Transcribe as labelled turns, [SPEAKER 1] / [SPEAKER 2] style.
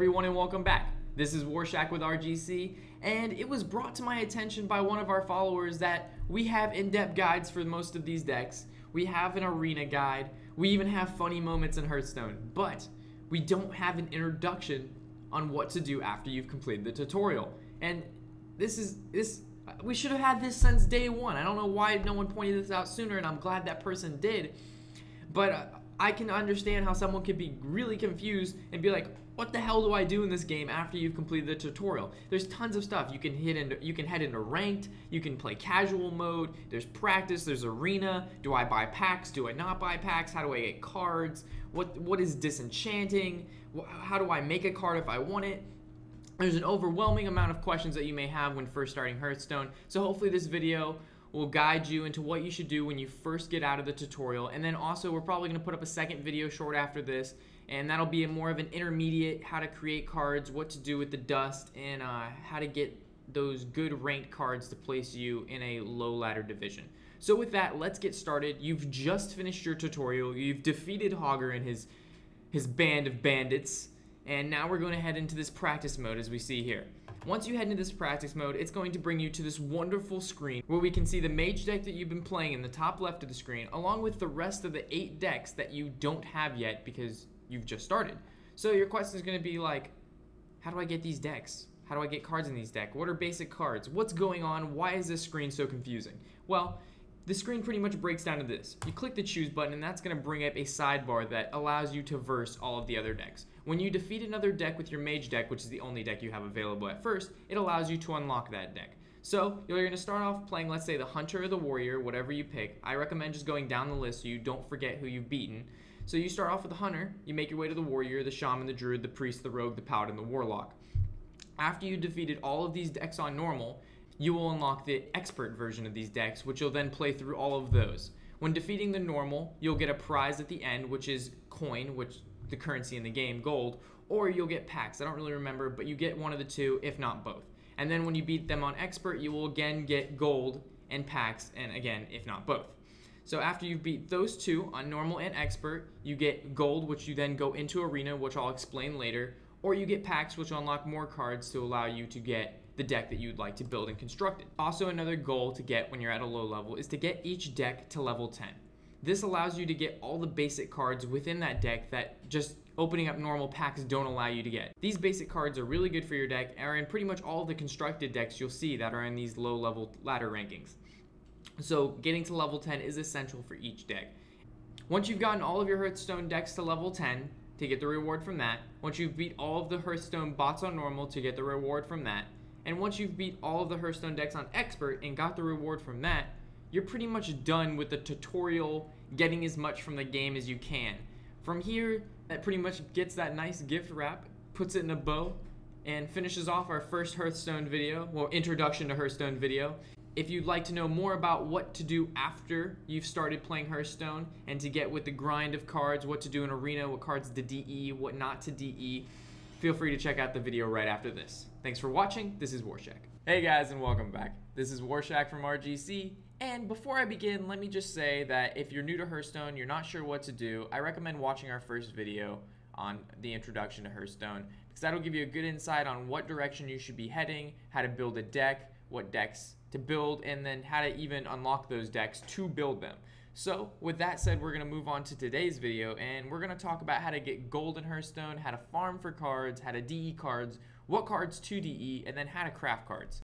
[SPEAKER 1] everyone, and welcome back. This is Warshack with RGC, and it was brought to my attention by one of our followers that we have in-depth guides for most of these decks. We have an arena guide. We even have funny moments in Hearthstone, but we don't have an introduction on what to do after you've completed the tutorial. And we should have had this since day one. I don't know why no one pointed this out sooner, and I'm glad that person did. But I can understand how someone could be really confused and be like, what the hell do I do in this game after you've completed the tutorial? There's tons of stuff. You can head into ranked, you can play casual mode, there's practice, there's arena. Do I buy packs? Do I not buy packs? How do I get cards? What is disenchanting? How do I make a card if I want it? There's an overwhelming amount of questions that you may have when first starting Hearthstone. So hopefully this video will guide you into what you should do when you first get out of the tutorial. And then also we're probably going to put up a second video short after this, and that'll be more of an intermediate, how to create cards, what to do with the dust, and how to get those good ranked cards to place you in a low ladder division. So with that, let's get started. You've just finished your tutorial. You've defeated Hogger and his band of bandits, and now we're going to head into this practice mode as we see here. Once you head into this practice mode, it's going to bring you to this wonderful screen where we can see the mage deck that you've been playing in the top left of the screen, along with the rest of the 8 decks that you don't have yet because you've just started. So your question is going to be like, how do I get these decks? How do I get cards in these decks? What are basic cards? What's going on? Why is this screen so confusing? Well, the screen pretty much breaks down to this. You click the choose button, and that's going to bring up a sidebar that allows you to verse all of the other decks. When you defeat another deck with your mage deck, which is the only deck you have available at first, it allows you to unlock that deck. So you're going to start off playing, let's say, the hunter or the warrior, whatever you pick. I recommend just going down the list so you don't forget who you've beaten. So you start off with the hunter, you make your way to the warrior, the shaman, the druid, the priest, the rogue, the paladin, the warlock. After you defeated all of these decks on normal, you will unlock the expert version of these decks, which you'll then play through all of those. When defeating the normal, you'll get a prize at the end, which is coin, which the currency in the game, gold, or you'll get packs. I don't really remember, but you get one of the two, if not both. And then when you beat them on expert, you will again get gold and packs, and again, if not both. So after you've beat those two on normal and expert, you get gold, which you then go into arena, which I'll explain later, or you get packs, which will unlock more cards to allow you to get the deck that you'd like to build and construct it. Also, another goal to get when you're at a low level is to get each deck to level 10. This allows you to get all the basic cards within that deck that just opening up normal packs don't allow you to get. These basic cards are really good for your deck, and are in pretty much all of the constructed decks you'll see that are in these low level ladder rankings. So getting to level 10 is essential for each deck. Once you've gotten all of your Hearthstone decks to level 10 to get the reward from that, once you've beat all of the Hearthstone bots on normal to get the reward from that, and once you've beat all of the Hearthstone decks on expert and got the reward from that, you're pretty much done with the tutorial, getting as much from the game as you can. From here, that pretty much gets that nice gift wrap, puts it in a bow, and finishes off our first Hearthstone video, well, introduction to Hearthstone video. If you'd like to know more about what to do after you've started playing Hearthstone and to get with the grind of cards, what to do in arena, what cards to DE, what not to DE, feel free to check out the video right after this. Thanks for watching. This is Warshack. Hey guys, and welcome back. This is Warshack from RGC, and before I begin, let me just say that if you're new to Hearthstone, you're not sure what to do, I recommend watching our first video on the introduction to Hearthstone, because that'll give you a good insight on what direction you should be heading, how to build a deck, what decks to build, and then how to even unlock those decks to build them. So with that said, we're going to move on to today's video, and we're going to talk about how to get gold in Hearthstone, how to farm for cards, how to DE cards, what cards to DE, and then how to craft cards.